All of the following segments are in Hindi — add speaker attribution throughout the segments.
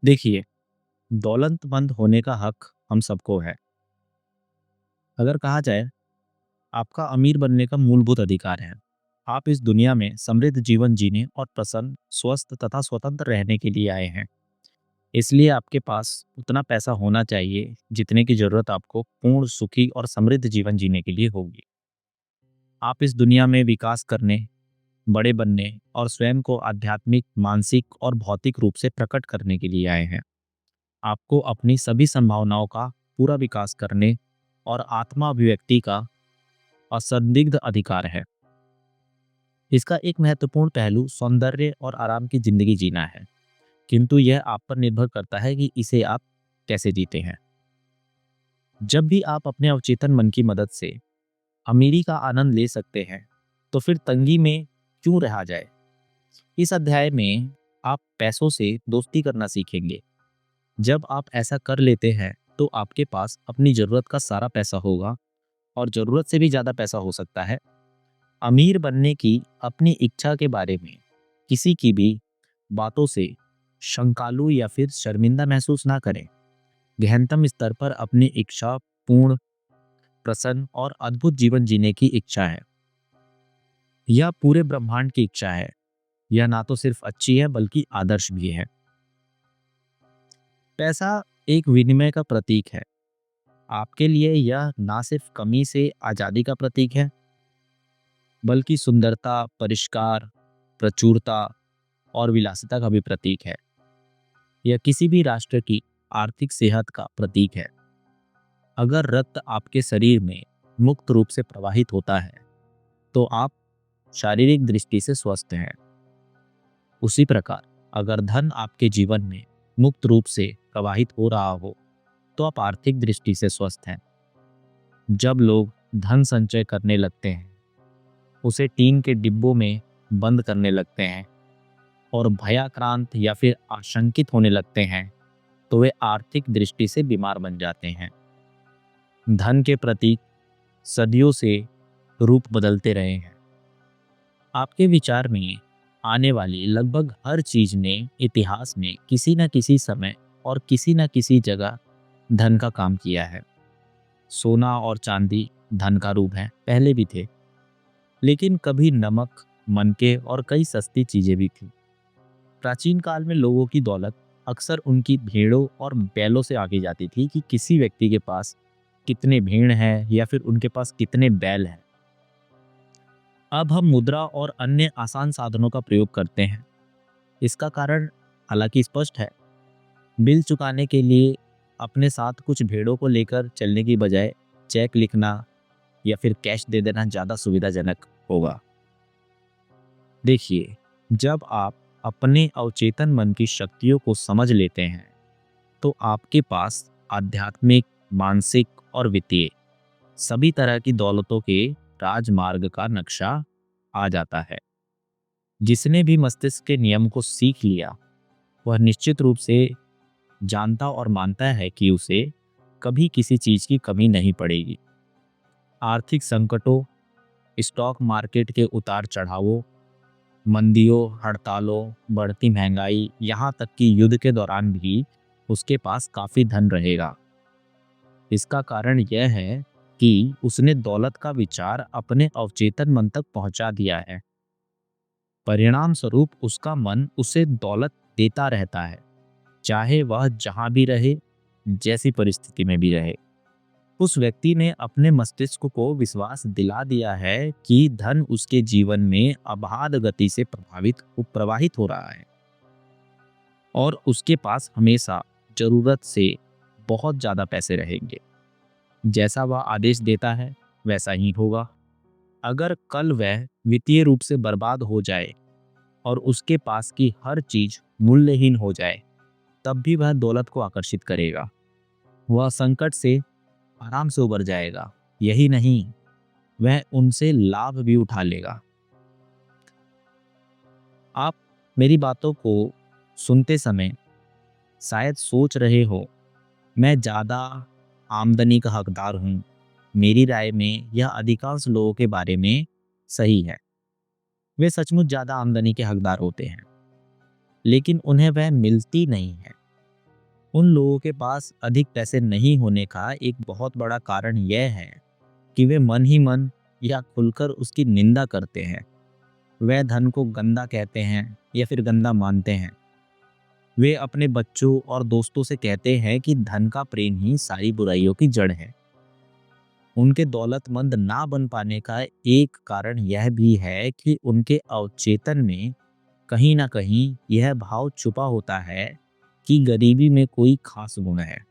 Speaker 1: देखिए, दौलतमंद होने का हक हम सबको है। अगर कहा जाए, आपका अमीर बनने का मूलभूत अधिकार है। आप इस दुनिया में समृद्ध जीवन जीने और प्रसन्न, स्वस्थ तथा स्वतंत्र रहने के लिए आए हैं। इसलिए आपके पास उतना पैसा होना चाहिए जितने की जरूरत आपको पूर्ण, सुखी और समृद्ध जीवन जीने के लिए होगी। आप इस दुनिया में विकास करने, बड़े बनने और स्वयं को आध्यात्मिक, मानसिक और भौतिक रूप से प्रकट करने के लिए आए हैं। आपको अपनी सभी संभावनाओं का पूरा विकास करने और आत्मा अभिव्यक्ति का असंदिग्ध अधिकार है। इसका एक महत्वपूर्ण पहलू सौंदर्य और आराम की जिंदगी जीना है, किंतु यह आप पर निर्भर करता है कि इसे आप कैसे जीते हैं। जब भी आप अपने अवचेतन मन की मदद से अमीरी का आनंद ले सकते हैं, तो फिर तंगी में क्यों रहा जाए। इस अध्याय में आप पैसों से दोस्ती करना सीखेंगे। जब आप ऐसा कर लेते हैं, तो आपके पास अपनी जरूरत का सारा पैसा होगा और जरूरत से भी ज्यादा पैसा हो सकता है। अमीर बनने की अपनी इच्छा के बारे में किसी की भी बातों से शंकालु या फिर शर्मिंदा महसूस ना करें। गहनतम स्तर पर अपनी इच्छा पूर्ण, प्रसन्न और अद्भुत जीवन जीने की इच्छा है। यह पूरे ब्रह्मांड की इच्छा है। यह ना तो सिर्फ अच्छी है बल्कि आदर्श भी है। पैसा एक विनिमय का प्रतीक है। आपके लिए यह ना सिर्फ कमी से आजादी का प्रतीक है, बल्कि सुंदरता, परिष्कार, प्रचुरता और विलासिता का भी प्रतीक है। यह किसी भी राष्ट्र की आर्थिक सेहत का प्रतीक है। अगर रक्त आपके शरीर में मुक्त रूप से प्रवाहित होता है, तो आप शारीरिक दृष्टि से स्वस्थ हैं। उसी प्रकार अगर धन आपके जीवन में मुक्त रूप से प्रवाहित हो रहा हो, तो आप आर्थिक दृष्टि से स्वस्थ हैं। जब लोग धन संचय करने लगते हैं, उसे टीन के डिब्बों में बंद करने लगते हैं और भयाक्रांत या फिर आशंकित होने लगते हैं, तो वे आर्थिक दृष्टि से बीमार बन जाते हैं। धन के प्रतीक सदियों से रूप बदलते रहे हैं। आपके विचार में आने वाली लगभग हर चीज ने इतिहास में किसी न किसी समय और किसी न किसी जगह धन का काम किया है। सोना और चांदी धन का रूप है, पहले भी थे, लेकिन कभी नमक, मनके और कई सस्ती चीजें भी थी। प्राचीन काल में लोगों की दौलत अक्सर उनकी भेड़ों और बैलों से आगे जाती थी कि किसी व्यक्ति के पास कितने भेड़ हैं या फिर उनके पास कितने बैल हैं। अब हम मुद्रा और अन्य आसान साधनों का प्रयोग करते हैं। इसका कारण हालांकि स्पष्ट है। बिल चुकाने के लिए अपने साथ कुछ भेड़ों को लेकर चलने की बजाय चेक लिखना या फिर कैश दे देना ज़्यादा सुविधाजनक होगा। देखिए, जब आप अपने अवचेतन मन की शक्तियों को समझ लेते हैं, तो आपके पास आध्यात्मिक, मानसिक और वित्तीय सभी तरह की दौलतों के राजमार्ग का नक्शा आ जाता है। जिसने भी मस्तिष्क के नियम को सीख लिया, वह निश्चित रूप से जानता और मानता है कि उसे कभी किसी चीज की कमी नहीं पड़ेगी। आर्थिक संकटों, स्टॉक मार्केट के उतार चढ़ावों, मंदियों, हड़तालों, बढ़ती महंगाई, यहाँ तक कि युद्ध के दौरान भी उसके पास काफी धन रहेगा। इसका कारण यह है कि उसने दौलत का विचार अपने अवचेतन मन तक पहुंचा दिया है। परिणाम स्वरूप उसका मन उसे दौलत देता रहता है, चाहे वह जहां भी रहे, जैसी परिस्थिति में भी रहे। उस व्यक्ति ने अपने मस्तिष्क को विश्वास दिला दिया है कि धन उसके जीवन में अबाध गति से प्रवाहित हो रहा है और उसके पास हमेशा जरूरत से बहुत ज्यादा पैसे रहेंगे। जैसा वह आदेश देता है, वैसा ही होगा। अगर कल वह वित्तीय रूप से बर्बाद हो जाए और उसके पास की हर चीज मूल्यहीन हो जाए, तब भी वह दौलत को आकर्षित करेगा। वह संकट से आराम से उबर जाएगा। यही नहीं, वह उनसे लाभ भी उठा लेगा। आप मेरी बातों को सुनते समय शायद सोच रहे हो, मैं ज्यादा आमदनी का हकदार हूं। मेरी राय में यह अधिकांश लोगों के बारे में सही है। वे सचमुच ज्यादा आमदनी के हकदार होते हैं, लेकिन उन्हें वह मिलती नहीं है। उन लोगों के पास अधिक पैसे नहीं होने का एक बहुत बड़ा कारण यह है कि वे मन ही मन या खुलकर उसकी निंदा करते हैं। वह धन को गंदा कहते हैं या फिर गंदा मानते हैं। वे अपने बच्चों और दोस्तों से कहते हैं कि धन का प्रेम ही सारी बुराइयों की जड़ है। उनके दौलतमंद ना बन पाने का एक कारण यह भी है कि उनके अवचेतन में कहीं ना कहीं यह भाव छुपा होता है कि गरीबी में कोई खास गुण है।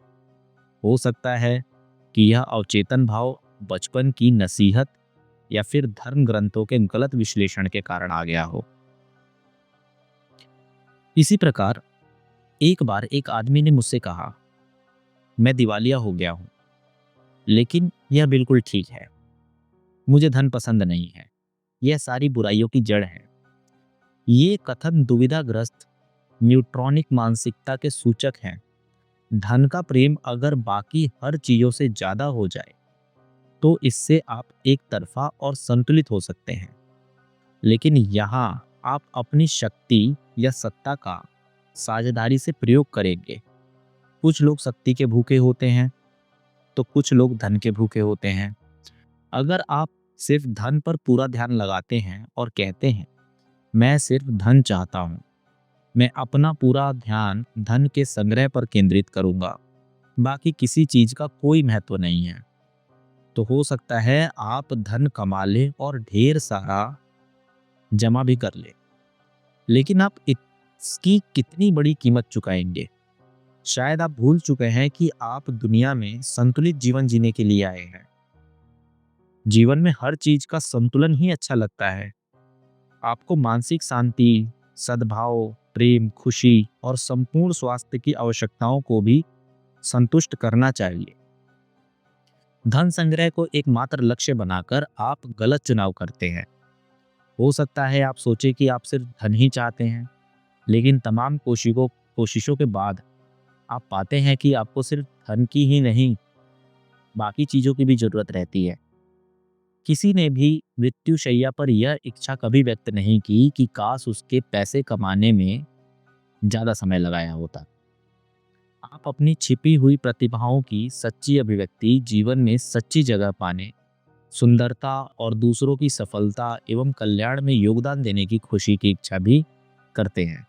Speaker 1: हो सकता है कि यह अवचेतन भाव बचपन की नसीहत या फिर धर्म ग्रंथों के गलत विश्लेषण के कारण आ गया हो। इसी प्रकार एक बार एक आदमी ने मुझसे कहा, मैं दिवालिया हो गया हूं, लेकिन यह बिल्कुल ठीक है। मुझे धन पसंद नहीं है, यह सारी बुराइयों की जड़ है। ये कथन दुविधाग्रस्त न्यूट्रॉनिक मानसिकता के सूचक हैं। धन का प्रेम अगर बाकी हर चीजों से ज्यादा हो जाए तो इससे आप एक तरफा और संतुलित हो सकते हैं, लेकिन यहाँ आप अपनी शक्ति या सत्ता का साझेदारी से प्रयोग करेंगे। कुछ लोग शक्ति के भूखे होते हैं तो कुछ लोग धन के भूखे होते हैं। अगर आप सिर्फ धन पर पूरा ध्यान लगाते हैं और कहते हैं मैं सिर्फ धन चाहता हूं, मैं अपना पूरा ध्यान धन के संग्रह पर केंद्रित करूंगा, बाकी किसी चीज का कोई महत्व नहीं है, तो हो सकता है आप धन कमा लें और ढेर सारा जमा भी कर लें, लेकिन आप इसकी कितनी बड़ी कीमत चुकाएंगे? शायद आप भूल चुके हैं कि आप दुनिया में संतुलित जीवन जीने के लिए आए हैं। जीवन में हर चीज का संतुलन ही अच्छा लगता है। आपको मानसिक शांति, सद्भाव, प्रेम, खुशी और संपूर्ण स्वास्थ्य की आवश्यकताओं को भी संतुष्ट करना चाहिए। धन संग्रह को एकमात्र लक्ष्य बनाकर आप गलत चुनाव करते हैं। हो सकता है आप सोचे कि आप सिर्फ धन ही चाहते हैं, लेकिन तमाम कोशिशों के बाद आप पाते हैं कि आपको सिर्फ धन की ही नहीं, बाकी चीजों की भी जरूरत रहती है। किसी ने भी मृत्युशैया पर यह इच्छा कभी व्यक्त नहीं की कि काश उसके पैसे कमाने में ज्यादा समय लगाया होता। आप अपनी छिपी हुई प्रतिभाओं की सच्ची अभिव्यक्ति, जीवन में सच्ची जगह पाने, सुंदरता और दूसरों की सफलता एवं कल्याण में योगदान देने की खुशी की इच्छा भी करते हैं।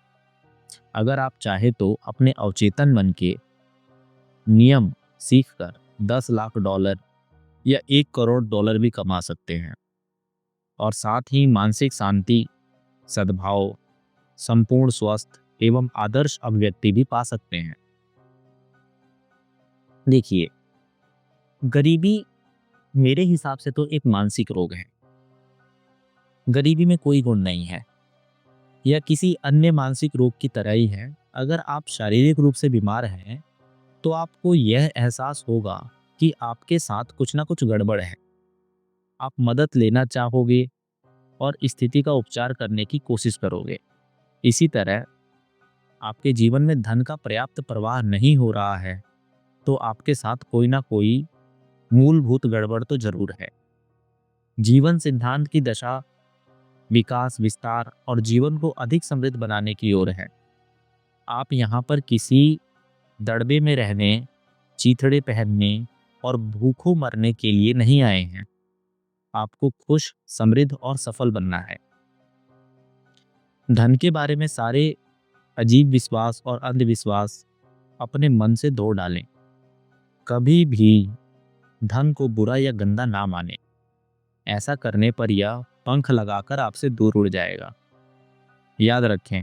Speaker 1: अगर आप चाहे तो अपने अवचेतन मन के नियम सीखकर 10 लाख डॉलर या 1 करोड़ डॉलर भी कमा सकते हैं और साथ ही मानसिक शांति, सद्भाव, संपूर्ण स्वस्थ एवं आदर्श अभिव्यक्ति भी पा सकते हैं। देखिए, गरीबी मेरे हिसाब से तो एक मानसिक रोग है। गरीबी में कोई गुण नहीं है। यह किसी अन्य मानसिक रोग की तरह ही है। अगर आप शारीरिक रूप से बीमार हैं तो आपको यह एहसास होगा कि आपके साथ कुछ ना कुछ गड़बड़ है। आप मदद लेना चाहोगे और स्थिति का उपचार करने की कोशिश करोगे। इसी तरह आपके जीवन में धन का पर्याप्त प्रवाह नहीं हो रहा है तो आपके साथ कोई ना कोई मूलभूत गड़बड़ तो जरूर है। जीवन सिद्धांत की दशा विकास, विस्तार और जीवन को अधिक समृद्ध बनाने की ओर है। आप यहाँ पर किसी दड़बे में रहने, चीथड़े पहनने और भूखों मरने के लिए नहीं आए हैं। आपको खुश, समृद्ध और सफल बनना है। धन के बारे में सारे अजीब विश्वास और अंधविश्वास अपने मन से धो डालें। कभी भी धन को बुरा या गंदा ना माने। ऐसा करने पर यह पंख लगाकर आपसे दूर उड़ जाएगा। याद रखें,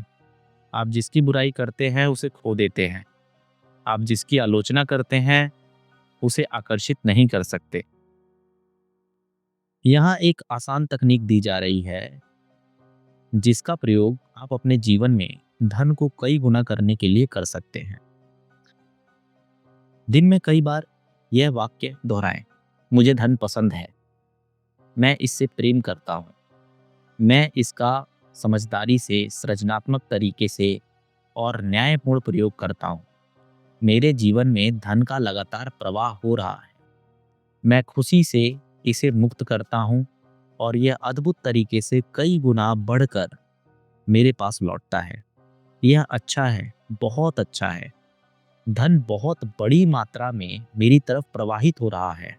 Speaker 1: आप जिसकी बुराई करते हैं उसे खो देते हैं। आप जिसकी आलोचना करते हैं उसे आकर्षित नहीं कर सकते। यहाँ एक आसान तकनीक दी जा रही है जिसका प्रयोग आप अपने जीवन में धन को कई गुना करने के लिए कर सकते हैं। दिन में कई बार यह वाक्य दोहराएं, मुझे धन पसंद है, मैं इससे प्रेम करता हूँ, मैं इसका समझदारी से, सृजनात्मक तरीके से और न्यायपूर्ण प्रयोग करता हूँ। मेरे जीवन में धन का लगातार प्रवाह हो रहा है, मैं खुशी से इसे मुक्त करता हूँ और यह अद्भुत तरीके से कई गुना बढ़कर मेरे पास लौटता है। यह अच्छा है, बहुत अच्छा है। धन बहुत बड़ी मात्रा में मेरी तरफ प्रवाहित हो रहा है।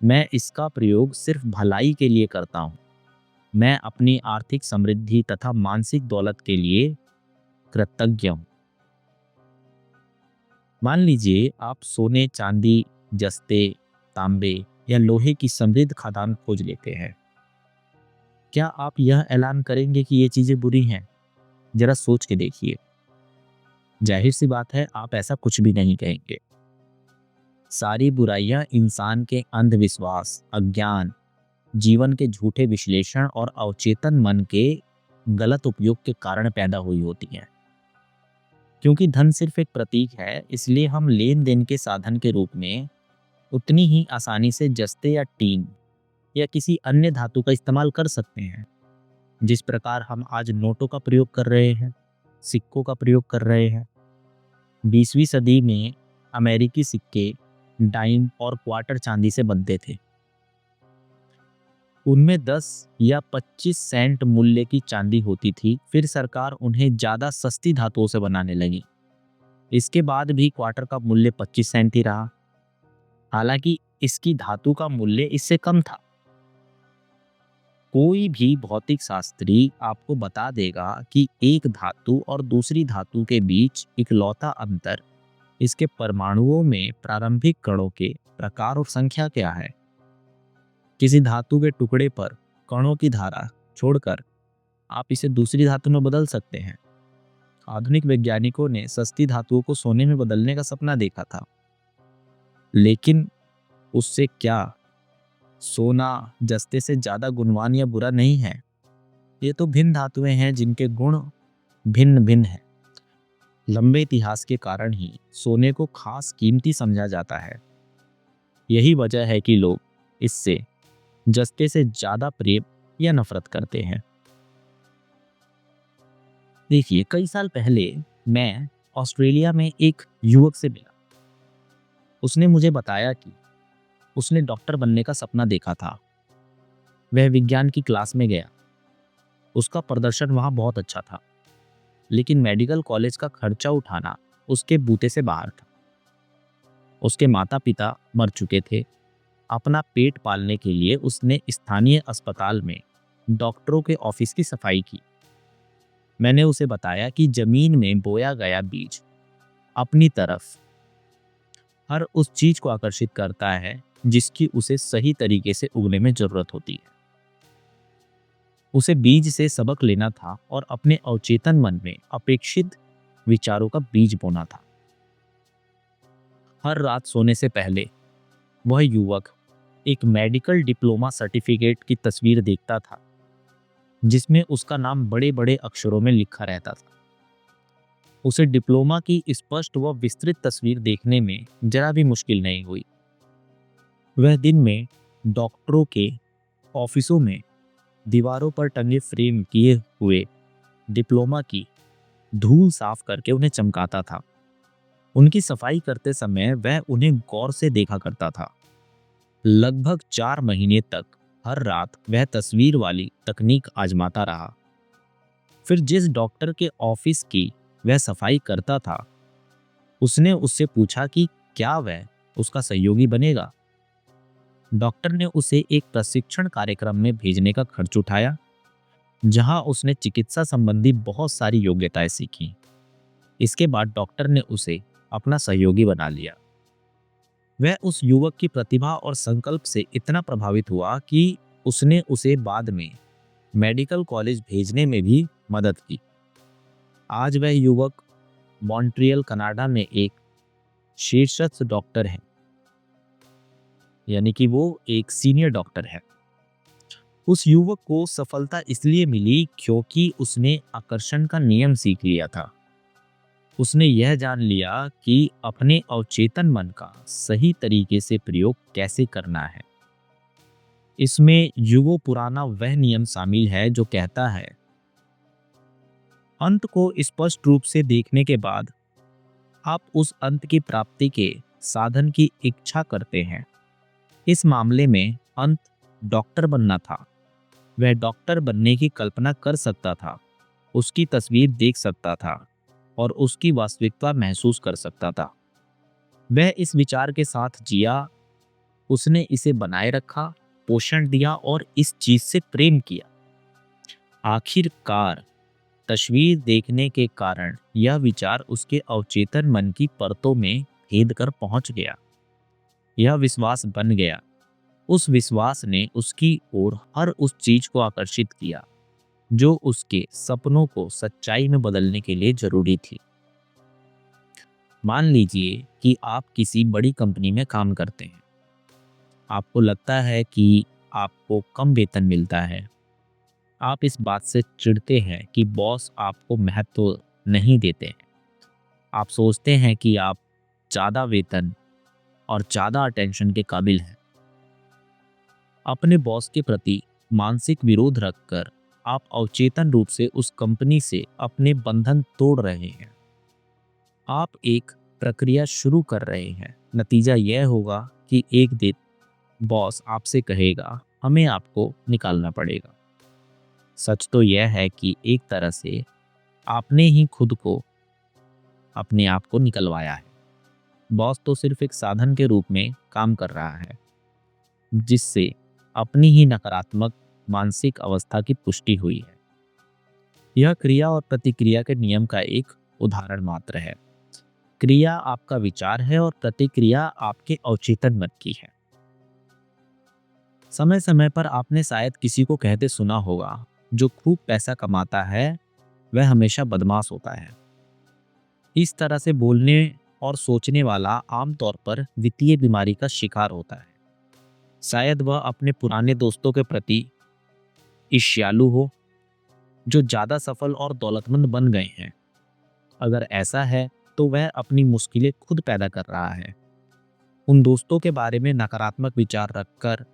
Speaker 1: मैं इसका प्रयोग सिर्फ भलाई के लिए करता हूँ। मैं अपनी आर्थिक समृद्धि तथा मानसिक दौलत के लिए कृतज्ञ हूँ। मान लीजिए आप सोने, चांदी, जस्ते, तांबे या लोहे की समृद्ध खदान खोज लेते हैं। क्या आप यह ऐलान करेंगे कि ये चीजें बुरी हैं? जरा सोच के देखिए। जाहिर सी बात है, आप ऐसा कुछ भी नहीं कहेंगे। सारी बुराइयां इंसान के अंधविश्वास, अज्ञान, जीवन के झूठे विश्लेषण और अवचेतन मन के गलत उपयोग के कारण पैदा हुई होती हैं। क्योंकि धन सिर्फ एक प्रतीक है, इसलिए हम लेन देन के साधन के रूप में उतनी ही आसानी से जस्ते या टीन या किसी अन्य धातु का इस्तेमाल कर सकते हैं, जिस प्रकार हम आज नोटों का प्रयोग कर रहे हैं, सिक्कों का प्रयोग कर रहे हैं। 20वीं सदी में अमेरिकी सिक्के डाइम और क्वार्टर चांदी से बनते थे। उनमें 10 या 25 सेंट मूल्य की चांदी होती थी। फिर सरकार उन्हें ज्यादा सस्ती धातुओं से बनाने लगी। इसके बाद भी क्वार्टर का मूल्य 25 सेंट ही रहा, हालांकि इसकी धातु का मूल्य इससे कम था। कोई भी भौतिक शास्त्री आपको बता देगा कि एक धातु और दूसरी धातु के बीच इकलौता अंतर इसके परमाणुओं में प्रारंभिक कणों के प्रकार और संख्या क्या है। किसी धातु के टुकड़े पर कणों की धारा छोड़कर आप इसे दूसरी धातु में बदल सकते हैं। आधुनिक वैज्ञानिकों ने सस्ती धातुओं को सोने में बदलने का सपना देखा था, लेकिन उससे क्या सोना जस्ते से ज्यादा गुणवान या बुरा नहीं है। ये तो भिन्न धातुएं हैं जिनके गुण भिन्न भिन्न हैं। लंबे इतिहास के कारण ही सोने को खास कीमती समझा जाता है। यही वजह है कि लोग इससे जस्ते से ज्यादा प्रेम या नफरत करते हैं। देखिए, कई साल पहले मैं ऑस्ट्रेलिया में एक युवक से मिला। उसने मुझे बताया कि उसने डॉक्टर बनने का सपना देखा था। वह विज्ञान की क्लास में गया। उसका प्रदर्शन वहां बहुत अच्छा था, लेकिन मेडिकल कॉलेज का खर्चा उठाना उसके बूते से बाहर था। उसके माता पिता मर चुके थे। अपना पेट पालने के लिए उसने स्थानीय अस्पताल में डॉक्टरों के ऑफिस की सफाई की। मैंने उसे बताया कि जमीन में बोया गया बीज अपनी तरफ हर उस चीज को आकर्षित करता है जिसकी उसे सही तरीके से उगने में जरूरत होती है। उसे बीज से सबक लेना था और अपने अवचेतन मन में अपेक्षित विचारों का बीज बोना था। हर रात सोने से पहले वह युवक एक मेडिकल डिप्लोमा सर्टिफिकेट की तस्वीर देखता था, जिसमें उसका नाम बड़े बड़े अक्षरों में लिखा रहता था। उसे डिप्लोमा की स्पष्ट व विस्तृत तस्वीर देखने में जरा भी मुश्किल नहीं हुई। वह दिन में डॉक्टरों के ऑफिसों में दीवारों पर टंगे फ्रेम किए हुए डिप्लोमा की धूल साफ करके उन्हें चमकाता था। उनकी सफाई करते समय वह उन्हें गौर से देखा करता था। लगभग 4 महीने तक हर रात वह तस्वीर वाली तकनीक आजमाता रहा। फिर जिस डॉक्टर के ऑफिस की वह सफाई करता था, उसने उससे पूछा कि क्या वह उसका सहयोगी बनेगा। डॉक्टर ने उसे एक प्रशिक्षण कार्यक्रम में भेजने का खर्च उठाया, जहां उसने चिकित्सा संबंधी बहुत सारी योग्यताएं सीखी। इसके बाद डॉक्टर ने उसे अपना सहयोगी बना लिया। वह उस युवक की प्रतिभा और संकल्प से इतना प्रभावित हुआ कि उसने उसे बाद में मेडिकल कॉलेज भेजने में भी मदद की। आज वह युवक मॉन्ट्रियल, कनाडा में एक शीर्षस्थ डॉक्टर है, यानी कि वो एक सीनियर डॉक्टर है। उस युवक को सफलता इसलिए मिली क्योंकि उसने आकर्षण का नियम सीख लिया था। उसने यह जान लिया कि अपने अवचेतन मन का सही तरीके से प्रयोग कैसे करना है। इसमें युगों पुराना वह नियम शामिल है जो कहता है, अंत को स्पष्ट रूप से देखने के बाद आप उस अंत की प्राप्ति के साधन की इच्छा करते हैं। इस मामले में अंत डॉक्टर बनना था। वह डॉक्टर बनने की कल्पना कर सकता था, उसकी तस्वीर देख सकता था, और उसकी वास्तविकता महसूस कर सकता था। वह इस विचार के साथ जिया, उसने इसे बनाए रखा, पोषण दिया और इस चीज से प्रेम किया। आखिरकार तस्वीर देखने के कारण यह विचार उसके अवचेतन मन की परतों में भेद कर पहुंच गया। यह विश्वास बन गया। उस विश्वास ने उसकी ओर हर उस चीज को आकर्षित किया जो उसके सपनों को सच्चाई में बदलने के लिए जरूरी थी। मान लीजिए कि आप किसी बड़ी कंपनी में काम करते हैं। आपको लगता है कि आपको कम वेतन मिलता है। आप इस बात से चिढ़ते हैं कि बॉस आपको महत्व नहीं देते हैं। आप सोचते हैं कि आप ज़्यादा वेतन और ज़्यादा अटेंशन के काबिल हैं। अपने बॉस के प्रति मानसिक विरोध रखकर आप अवचेतन रूप से उस कंपनी से अपने बंधन तोड़ रहे हैं। आप एक प्रक्रिया शुरू कर रहे हैं। नतीजा यह होगा कि एक दिन बॉस आपसे कहेगा, हमें आपको निकालना पड़ेगा। सच तो यह है कि एक तरह से आपने ही खुद को अपने आप को निकलवाया है। बॉस तो सिर्फ एक साधन के रूप में काम कर रहा है, जिससे अपनी ही नकारात्मक मानसिक अवस्था की पुष्टि हुई है। यह क्रिया और प्रतिक्रिया के नियम का एक उदाहरण मात्र है। क्रिया आपका विचार है और प्रतिक्रिया आपके अवचेतन मन की है। समय समय पर आपने शायद किसी को कहते सुना होगा, जो खूब पैसा कमाता है वह हमेशा बदमाश होता है। इस तरह से बोलने और सोचने वाला आमतौर पर वित्तीय बीमारी का शिकार होता है। शायद वह अपने पुराने दोस्तों के प्रति ईर्ष्यालु हो, जो ज्यादा सफल और दौलतमंद बन गए हैं। अगर ऐसा है तो वह अपनी मुश्किलें खुद पैदा कर रहा है। उन दोस्तों के बारे में नकारात्मक विचार रखकर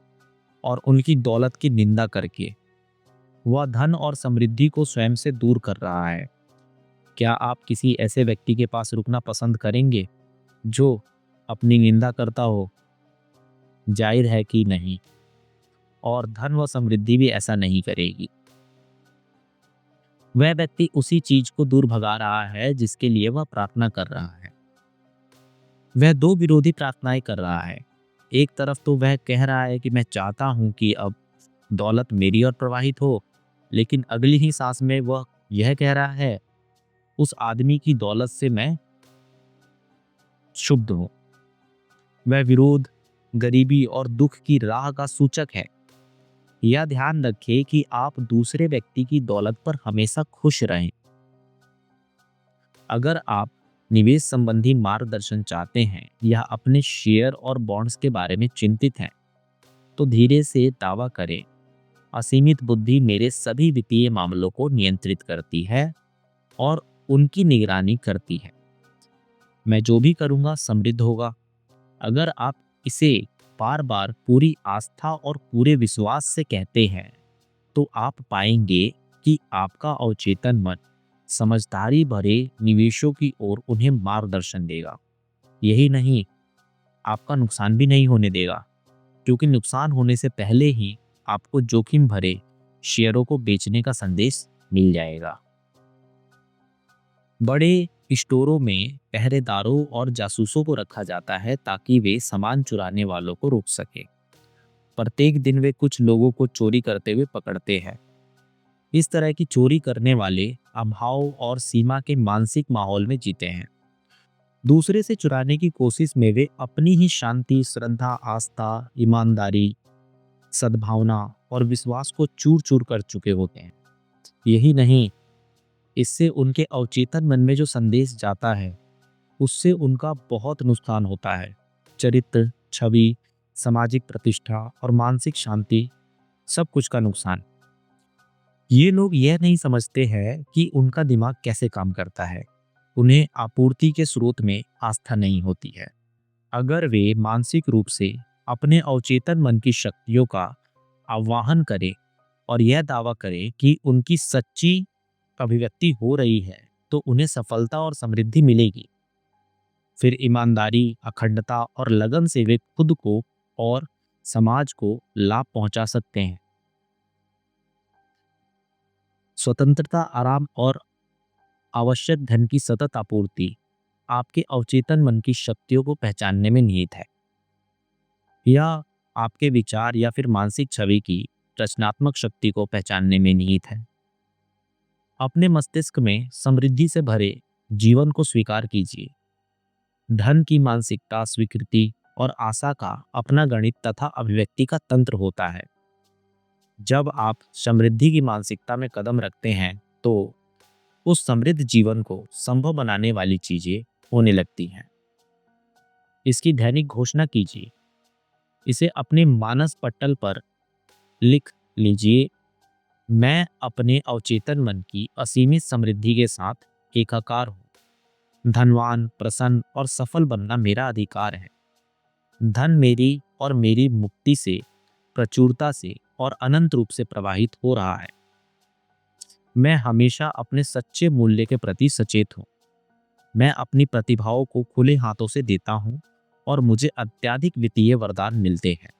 Speaker 1: और उनकी दौलत की निंदा करके वह धन और समृद्धि को स्वयं से दूर कर रहा है। क्या आप किसी ऐसे व्यक्ति के पास रुकना पसंद करेंगे जो अपनी निंदा करता हो? जाहिर है कि नहीं। और धन व समृद्धि भी ऐसा नहीं करेगी। वह व्यक्ति उसी चीज को दूर भगा रहा है जिसके लिए वह प्रार्थना कर रहा है। वह दो विरोधी प्रार्थनाएं कर रहा है। एक तरफ तो वह कह रहा है कि मैं चाहता हूं कि अब दौलत मेरी ओर प्रवाहित हो, लेकिन अगली ही सांस में वह यह कह रहा है, उस आदमी की दौलत से मैं शुद्ध हूं। वह विरोध गरीबी और दुख की राह का सूचक है। यह ध्यान रखें कि आप दूसरे व्यक्ति की दौलत पर हमेशा खुश रहें। अगर आप निवेश संबंधी मार्गदर्शन चाहते हैं या अपने शेयर और बॉन्ड्स के बारे में चिंतित हैं, तो धीरे से दावा करें, असीमित बुद्धि मेरे सभी वित्तीय मामलों को नियंत्रित करती है और उनकी निगरानी करती है। मैं जो भी करूंगा समृद्ध होगा। अगर आप इसे बार बार पूरी आस्था और पूरे विश्वास से कहते हैं, तो आप पाएंगे कि आपका अवचेतन मन समझदारी भरे निवेशों की ओर उन्हें मार्गदर्शन देगा। यही नहीं, आपका नुकसान भी नहीं होने देगा, क्योंकि नुकसान होने से पहले ही आपको जोखिम भरे शेयरों को बेचने का संदेश मिल जाएगा। बड़े स्टोरों में पहरेदारों और जासूसों को रखा जाता है ताकि वे सामान चुराने वालों को रोक सके। प्रत्येक दिन वे कुछ लोगों को चोरी करते हुए पकड़ते हैं। इस तरह की चोरी करने वाले अभाव और सीमा के मानसिक माहौल में जीते हैं। दूसरे से चुराने की कोशिश में वे अपनी ही शांति, श्रद्धा, आस्था, ईमानदारी, सद्भावना और विश्वास को चूर चूर कर चुके होते हैं। यही नहीं, इससे उनके अवचेतन मन में जो संदेश जाता है, उससे उनका बहुत नुकसान होता है। चरित्र, छवि, सामाजिक प्रतिष्ठा और मानसिक शांति, सब कुछ का नुकसान। ये लोग यह नहीं समझते हैं कि उनका दिमाग कैसे काम करता है। उन्हें आपूर्ति के स्रोत में आस्था नहीं होती है। अगर वे मानसिक रूप से अपने अवचेतन मन की शक्तियों का आह्वान करें और यह दावा करें कि उनकी सच्ची अभिव्यक्ति हो रही है, तो उन्हें सफलता और समृद्धि मिलेगी। फिर ईमानदारी, अखंडता और लगन से वे खुद को और समाज को लाभ पहुंचा सकते हैं। स्वतंत्रता, आराम और आवश्यक धन की सतत आपूर्ति आपके अवचेतन मन की शक्तियों को पहचानने में निहित है। यह आपके विचार या फिर मानसिक छवि की रचनात्मक शक्ति को पहचानने में निहित है। अपने मस्तिष्क में समृद्धि से भरे जीवन को स्वीकार कीजिए। धन की मानसिकता स्वीकृति और आशा का अपना गणित तथा अभिव्यक्ति का तंत्र होता है। जब आप समृद्धि की मानसिकता में कदम रखते हैं तो उस समृद्ध जीवन को संभव बनाने वाली चीजें होने लगती हैं। इसकी दैनिक घोषणा कीजिए। इसे अपने मानस पटल पर लिख लीजिए। मैं अपने अवचेतन मन की असीमित समृद्धि के साथ एकाकार हूँ। धनवान, प्रसन्न और सफल बनना मेरा अधिकार है। धन मेरी और मेरी मुक्ति से, प्रचुरता से और अनंत रूप से प्रवाहित हो रहा है। मैं हमेशा अपने सच्चे मूल्य के प्रति सचेत हूँ। मैं अपनी प्रतिभाओं को खुले हाथों से देता हूँ और मुझे अत्यधिक वित्तीय वरदान मिलते हैं।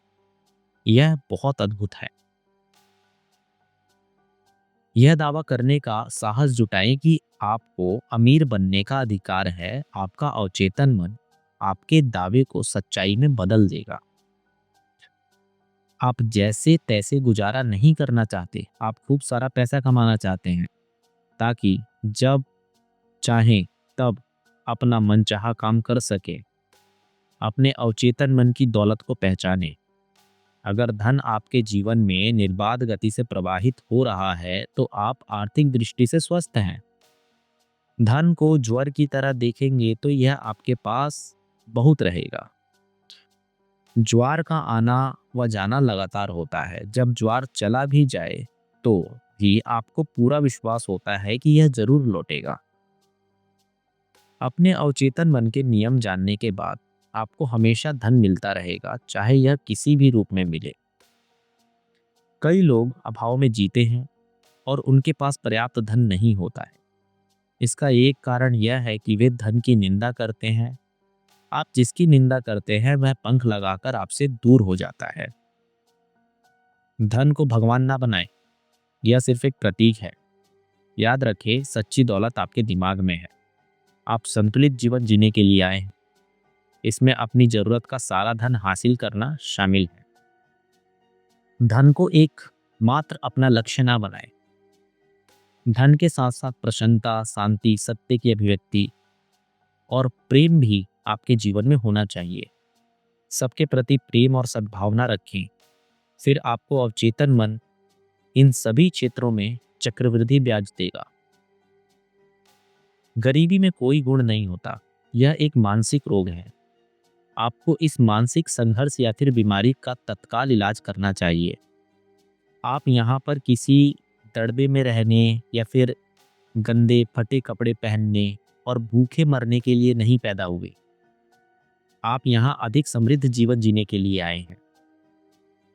Speaker 1: यह बहुत अद्भुत है। यह दावा करने का साहस जुटाएं कि आपको अमीर बनने का अधिकार है। आपका अवचेतन मन आपके दावे को सच्चाई में बदल देगा। आप जैसे तैसे गुजारा नहीं करना चाहते, आप खूब सारा पैसा कमाना चाहते हैं ताकि जब चाहें तब अपना मनचाहा काम कर सके। अपने अवचेतन मन की दौलत को पहचाने। अगर धन आपके जीवन में निर्बाध गति से प्रवाहित हो रहा है तो आप आर्थिक दृष्टि से स्वस्थ हैं। धन को ज्वर की तरह देखेंगे तो यह आपके पास बहुत रहेगा। ज्वार का आना व जाना लगातार होता है। जब ज्वार चला भी जाए तो भी आपको पूरा विश्वास होता है कि यह जरूर लौटेगा। अपने अवचेतन मन के नियम जानने के बाद आपको हमेशा धन मिलता रहेगा, चाहे यह किसी भी रूप में मिले। कई लोग अभाव में जीते हैं और उनके पास पर्याप्त धन नहीं होता है। इसका एक कारण यह है कि वे धन की निंदा करते हैं। आप जिसकी निंदा करते हैं वह पंख लगाकर आपसे दूर हो जाता है। धन को भगवान ना बनाएं, यह सिर्फ एक प्रतीक है। याद रखें, सच्ची दौलत आपके दिमाग में है। आप संतुलित जीवन जीने के लिए आए हैं। इसमें अपनी जरूरत का सारा धन हासिल करना शामिल है। धन को एक मात्र अपना लक्ष्य ना बनाएं। धन के साथ साथ प्रसन्नता, शांति, सत्य की अभिव्यक्ति और प्रेम भी आपके जीवन में होना चाहिए। सबके प्रति प्रेम और सद्भावना रखें। फिर आपको अवचेतन मन इन सभी क्षेत्रों में चक्रवृद्धि ब्याज देगा। गरीबी में कोई गुण नहीं होता, यह एक मानसिक रोग है। आपको इस मानसिक संघर्ष या फिर बीमारी का तत्काल इलाज करना चाहिए। आप यहाँ पर किसी दड़बे में रहने या फिर गंदे फटे कपड़े पहनने और भूखे मरने के लिए नहीं पैदा हुए। आप यहाँ अधिक समृद्ध जीवन जीने के लिए आए हैं।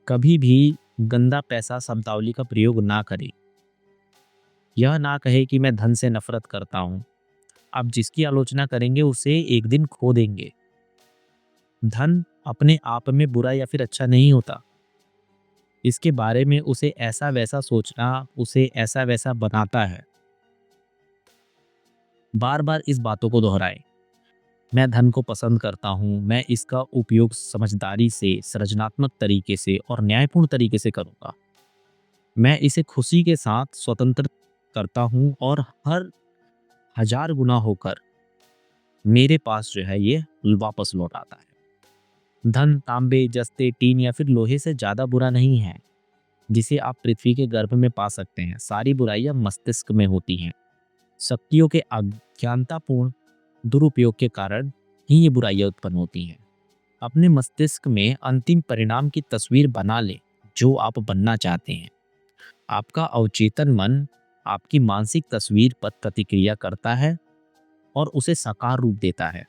Speaker 1: कभी भी गंदा पैसा शब्दावली का प्रयोग ना करें। यह ना कहे कि मैं धन से नफरत करता हूँ। आप जिसकी आलोचना करेंगे उसे एक दिन खो देंगे। धन अपने आप में बुरा या फिर अच्छा नहीं होता। इसके बारे में उसे ऐसा वैसा सोचना उसे ऐसा वैसा बनाता है। बार बार इस बातों को दोहराएं। मैं धन को पसंद करता हूँ। मैं इसका उपयोग समझदारी से, सृजनात्मक तरीके से और न्यायपूर्ण तरीके से करूँगा। मैं इसे खुशी के साथ स्वतंत्र करता हूँ और हर 1000 गुना होकर मेरे पास जो है ये वापस लौट आता है। धन तांबे, जस्ते, टीन या फिर लोहे से ज़्यादा बुरा नहीं है जिसे आप पृथ्वी के गर्भ में पा सकते हैं। सारी बुराइयां मस्तिष्क में होती हैं। शक्तियों के अज्ञानतापूर्ण दुरुपयोग के कारण ही ये बुराइयां उत्पन्न होती हैं। अपने मस्तिष्क में अंतिम परिणाम की तस्वीर बना ले जो आप बनना चाहते हैं। आपका अवचेतन मन आपकी मानसिक तस्वीर पर प्रतिक्रिया करता है और उसे साकार रूप देता है।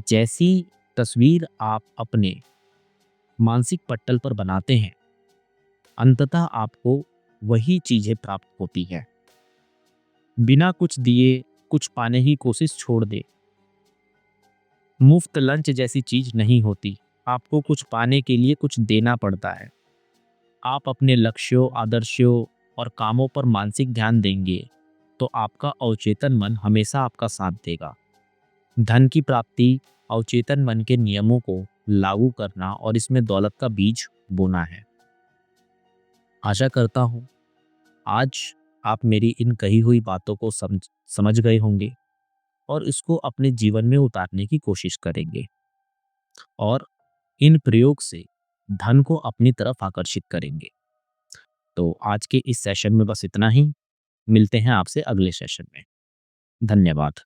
Speaker 1: जैसी तस्वीर आप अपने मानसिक पटल पर बनाते हैं, अंततः आपको वही चीजें प्राप्त होती है। बिना कुछ दिए कुछ पाने की कोशिश छोड़ दे। मुफ्त लंच जैसी चीज नहीं होती। आपको कुछ पाने के लिए कुछ देना पड़ता है। आप अपने लक्ष्यों, आदर्शों और कामों पर मानसिक ध्यान देंगे तो आपका अवचेतन मन हमेशा आपका साथ देगा। धन की प्राप्ति अवचेतन मन के नियमों को लागू करना और इसमें दौलत का बीज बोना है। आशा करता हूँ आज आप मेरी इन कही हुई बातों को समझ गए होंगे और इसको अपने जीवन में उतारने की कोशिश करेंगे और इन प्रयोग से धन को अपनी तरफ आकर्षित करेंगे। तो आज के इस सेशन में बस इतना ही। मिलते हैं आपसे अगले सेशन में। धन्यवाद।